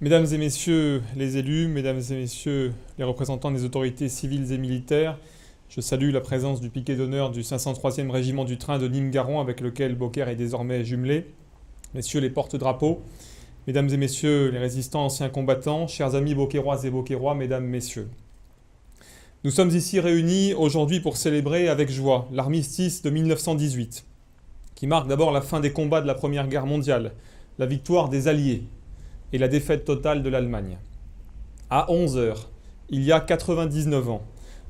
Mesdames et messieurs les élus, mesdames et messieurs les représentants des autorités civiles et militaires, je salue la présence du piquet d'honneur du 503e régiment du train de Nîmes-Garon avec lequel Beaucaire est désormais jumelé, messieurs les porte-drapeaux, mesdames et messieurs les résistants anciens combattants, chers amis beaucairoises et beaucairois, mesdames, messieurs. Nous sommes ici réunis aujourd'hui pour célébrer avec joie l'armistice de 1918, qui marque d'abord la fin des combats de la Première Guerre mondiale, la victoire des Alliés et la défaite totale de l'Allemagne. À 11 heures, il y a 99 ans,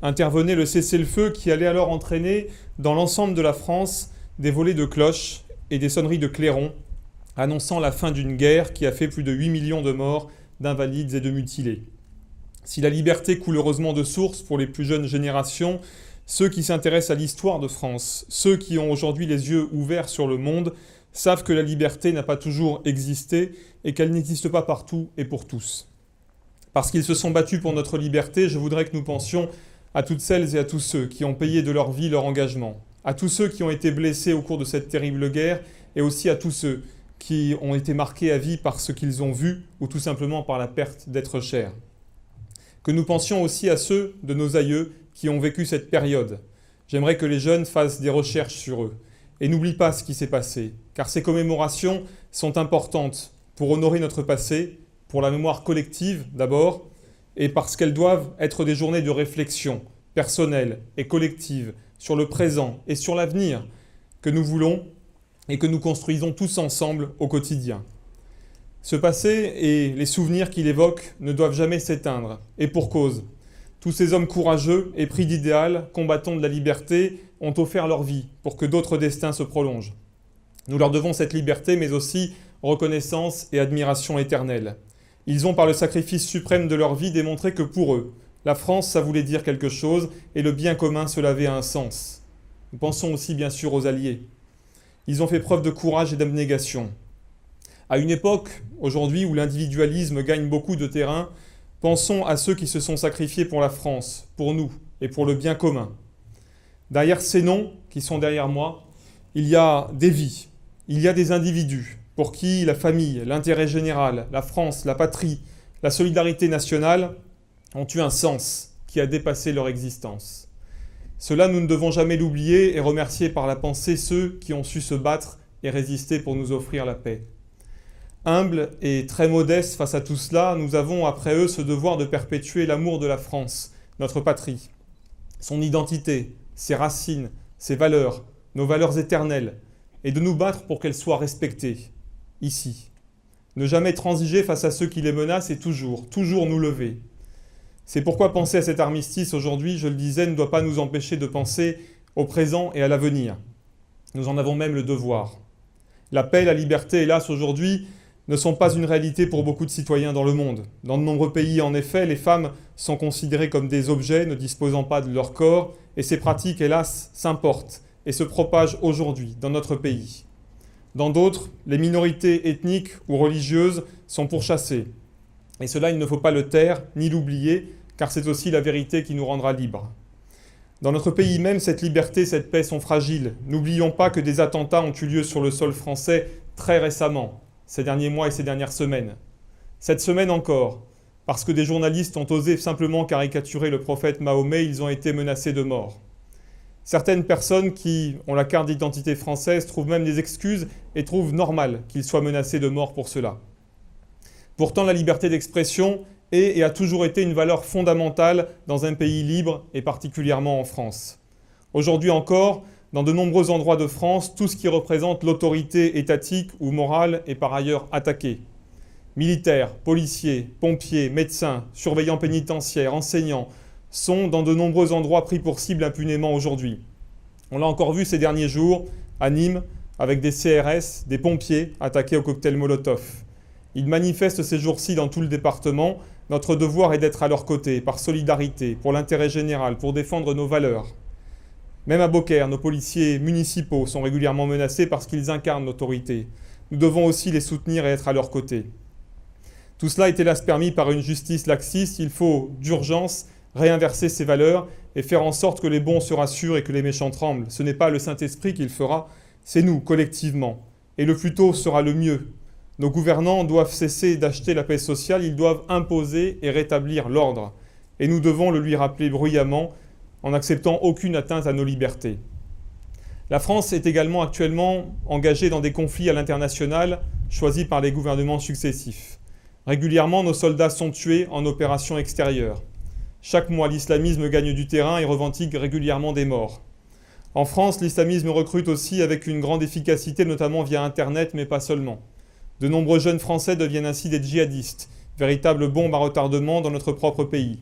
intervenait le cessez-le-feu qui allait alors entraîner dans l'ensemble de la France des volées de cloches et des sonneries de clairons, annonçant la fin d'une guerre qui a fait plus de 8 millions de morts, d'invalides et de mutilés. Si la liberté coule heureusement de source pour les plus jeunes générations, ceux qui s'intéressent à l'histoire de France, ceux qui ont aujourd'hui les yeux ouverts sur le monde, savent que la liberté n'a pas toujours existé et qu'elle n'existe pas partout et pour tous. Parce qu'ils se sont battus pour notre liberté, je voudrais que nous pensions à toutes celles et à tous ceux qui ont payé de leur vie leur engagement, à tous ceux qui ont été blessés au cours de cette terrible guerre et aussi à tous ceux qui ont été marqués à vie par ce qu'ils ont vu ou tout simplement par la perte d'êtres chers. Que nous pensions aussi à ceux de nos aïeux qui ont vécu cette période. J'aimerais que les jeunes fassent des recherches sur eux et n'oublient pas ce qui s'est passé, car ces commémorations sont importantes pour honorer notre passé, pour la mémoire collective d'abord, et parce qu'elles doivent être des journées de réflexion personnelle et collective sur le présent et sur l'avenir que nous voulons et que nous construisons tous ensemble au quotidien. Ce passé et les souvenirs qu'il évoque ne doivent jamais s'éteindre, et pour cause. Tous ces hommes courageux, épris d'idéal, combattants de la liberté, ont offert leur vie pour que d'autres destins se prolongent. Nous leur devons cette liberté, mais aussi reconnaissance et admiration éternelle. Ils ont, par le sacrifice suprême de leur vie, démontré que pour eux, la France, ça voulait dire quelque chose, et le bien commun, cela avait un sens. Nous pensons aussi, bien sûr, aux Alliés. Ils ont fait preuve de courage et d'abnégation. À une époque, aujourd'hui, où l'individualisme gagne beaucoup de terrain, pensons à ceux qui se sont sacrifiés pour la France, pour nous et pour le bien commun. Derrière ces noms qui sont derrière moi, il y a des vies, il y a des individus pour qui la famille, l'intérêt général, la France, la patrie, la solidarité nationale ont eu un sens qui a dépassé leur existence. Cela, nous ne devons jamais l'oublier et remercier par la pensée ceux qui ont su se battre et résister pour nous offrir la paix. Humbles et très modestes face à tout cela, nous avons après eux ce devoir de perpétuer l'amour de la France, notre patrie, son identité, ses racines, ses valeurs, nos valeurs éternelles, et de nous battre pour qu'elles soient respectées, ici. Ne jamais transiger face à ceux qui les menacent et toujours nous lever. C'est pourquoi penser à cet armistice aujourd'hui, je le disais, ne doit pas nous empêcher de penser au présent et à l'avenir. Nous en avons même le devoir. La paix, la liberté, hélas, aujourd'hui, ne sont pas une réalité pour beaucoup de citoyens dans le monde. Dans de nombreux pays, en effet, les femmes sont considérées comme des objets ne disposant pas de leur corps, et ces pratiques, hélas, s'importent et se propagent aujourd'hui dans notre pays. Dans d'autres, les minorités ethniques ou religieuses sont pourchassées. Et cela, il ne faut pas le taire ni l'oublier, car c'est aussi la vérité qui nous rendra libres. Dans notre pays même, cette liberté, cette paix sont fragiles. N'oublions pas que des attentats ont eu lieu sur le sol français très récemment, ces derniers mois et ces dernières semaines. Cette semaine encore, parce que des journalistes ont osé simplement caricaturer le prophète Mahomet, ils ont été menacés de mort. Certaines personnes qui ont la carte d'identité française trouvent même des excuses et trouvent normal qu'ils soient menacés de mort pour cela. Pourtant, la liberté d'expression est et a toujours été une valeur fondamentale dans un pays libre et particulièrement en France. Aujourd'hui encore, dans de nombreux endroits de France, tout ce qui représente l'autorité étatique ou morale est par ailleurs attaqué. Militaires, policiers, pompiers, médecins, surveillants pénitentiaires, enseignants sont dans de nombreux endroits pris pour cible impunément aujourd'hui. On l'a encore vu ces derniers jours à Nîmes avec des CRS, des pompiers attaqués au cocktail Molotov. Ils manifestent ces jours-ci dans tout le département. Notre devoir est d'être à leur côté, par solidarité, pour l'intérêt général, pour défendre nos valeurs. Même à Beaucaire, nos policiers municipaux sont régulièrement menacés parce qu'ils incarnent l'autorité. Nous devons aussi les soutenir et être à leur côté. Tout cela est hélas permis par une justice laxiste. Il faut d'urgence réinverser ces valeurs et faire en sorte que les bons se rassurent et que les méchants tremblent. Ce n'est pas le Saint-Esprit qui le fera, c'est nous, collectivement. Et le plus tôt sera le mieux. Nos gouvernants doivent cesser d'acheter la paix sociale, ils doivent imposer et rétablir l'ordre. Et nous devons le lui rappeler bruyamment en n'acceptant aucune atteinte à nos libertés. La France est également actuellement engagée dans des conflits à l'international choisis par les gouvernements successifs. Régulièrement, nos soldats sont tués en opérations extérieures. Chaque mois, l'islamisme gagne du terrain et revendique régulièrement des morts. En France, l'islamisme recrute aussi avec une grande efficacité, notamment via Internet, mais pas seulement. De nombreux jeunes Français deviennent ainsi des djihadistes, véritables bombes à retardement dans notre propre pays.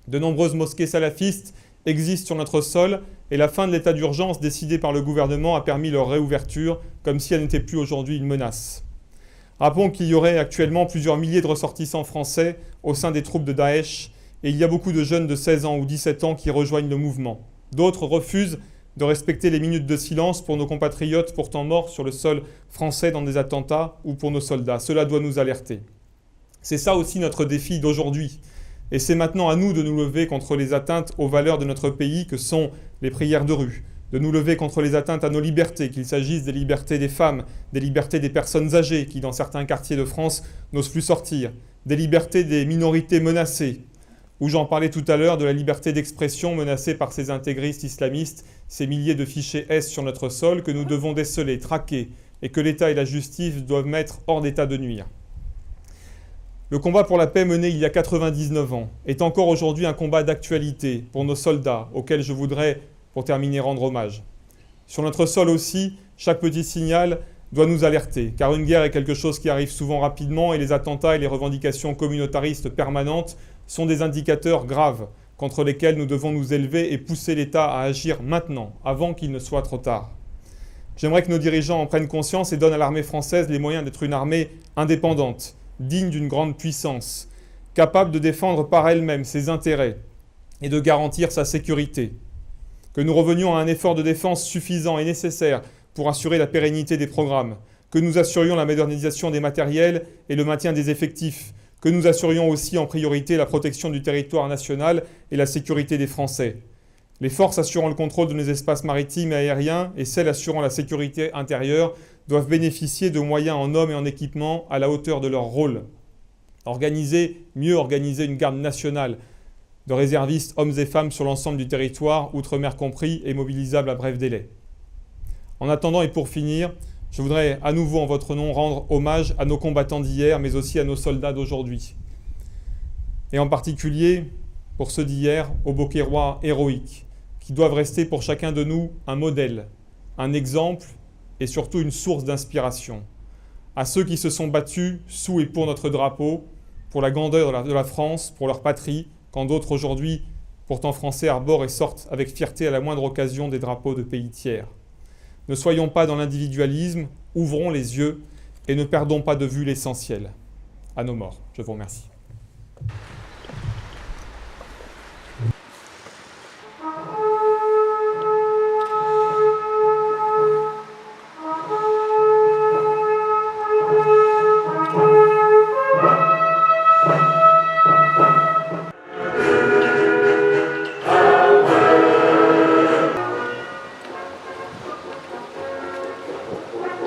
De nombreuses mosquées salafistes existent sur notre sol et la fin de l'état d'urgence décidé par le gouvernement a permis leur réouverture, comme si elle n'était plus aujourd'hui une menace. Rappelons qu'il y aurait actuellement plusieurs milliers de ressortissants français au sein des troupes de Daesh et il y a beaucoup de jeunes de 16 ans ou 17 ans qui rejoignent le mouvement. D'autres refusent de respecter les minutes de silence pour nos compatriotes pourtant morts sur le sol français dans des attentats ou pour nos soldats. Cela doit nous alerter. C'est ça aussi notre défi d'aujourd'hui. Et c'est maintenant à nous de nous lever contre les atteintes aux valeurs de notre pays que sont les prières de rue, de nous lever contre les atteintes à nos libertés, qu'il s'agisse des libertés des femmes, des libertés des personnes âgées qui, dans certains quartiers de France, n'osent plus sortir, des libertés des minorités menacées, ou j'en parlais tout à l'heure de la liberté d'expression menacée par ces intégristes islamistes, ces milliers de fichiers S sur notre sol que nous devons déceler, traquer, et que l'État et la justice doivent mettre hors d'état de nuire. Le combat pour la paix mené il y a 99 ans est encore aujourd'hui un combat d'actualité pour nos soldats, auxquels je voudrais, pour terminer, rendre hommage. Sur notre sol aussi, chaque petit signal doit nous alerter, car une guerre est quelque chose qui arrive souvent rapidement et les attentats et les revendications communautaristes permanentes sont des indicateurs graves contre lesquels nous devons nous élever et pousser l'État à agir maintenant, avant qu'il ne soit trop tard. J'aimerais que nos dirigeants en prennent conscience et donnent à l'armée française les moyens d'être une armée indépendante, digne d'une grande puissance, capable de défendre par elle-même ses intérêts et de garantir sa sécurité. Que nous revenions à un effort de défense suffisant et nécessaire pour assurer la pérennité des programmes, que nous assurions la modernisation des matériels et le maintien des effectifs, que nous assurions aussi en priorité la protection du territoire national et la sécurité des Français. Les forces assurant le contrôle de nos espaces maritimes et aériens et celles assurant la sécurité intérieure doivent bénéficier de moyens en hommes et en équipement à la hauteur de leur rôle. Mieux organiser une garde nationale de réservistes hommes et femmes sur l'ensemble du territoire, outre-mer compris, et mobilisables à bref délai. En attendant et pour finir, je voudrais à nouveau en votre nom rendre hommage à nos combattants d'hier, mais aussi à nos soldats d'aujourd'hui. Et en particulier, pour ceux d'hier, aux Beaucairois héroïques, qui doivent rester pour chacun de nous un modèle, un exemple et surtout une source d'inspiration. À ceux qui se sont battus sous et pour notre drapeau, pour la grandeur de la France, pour leur patrie, quand d'autres aujourd'hui, pourtant français, arborent et sortent avec fierté à la moindre occasion des drapeaux de pays tiers. Ne soyons pas dans l'individualisme, ouvrons les yeux et ne perdons pas de vue l'essentiel. À nos morts. Je vous remercie.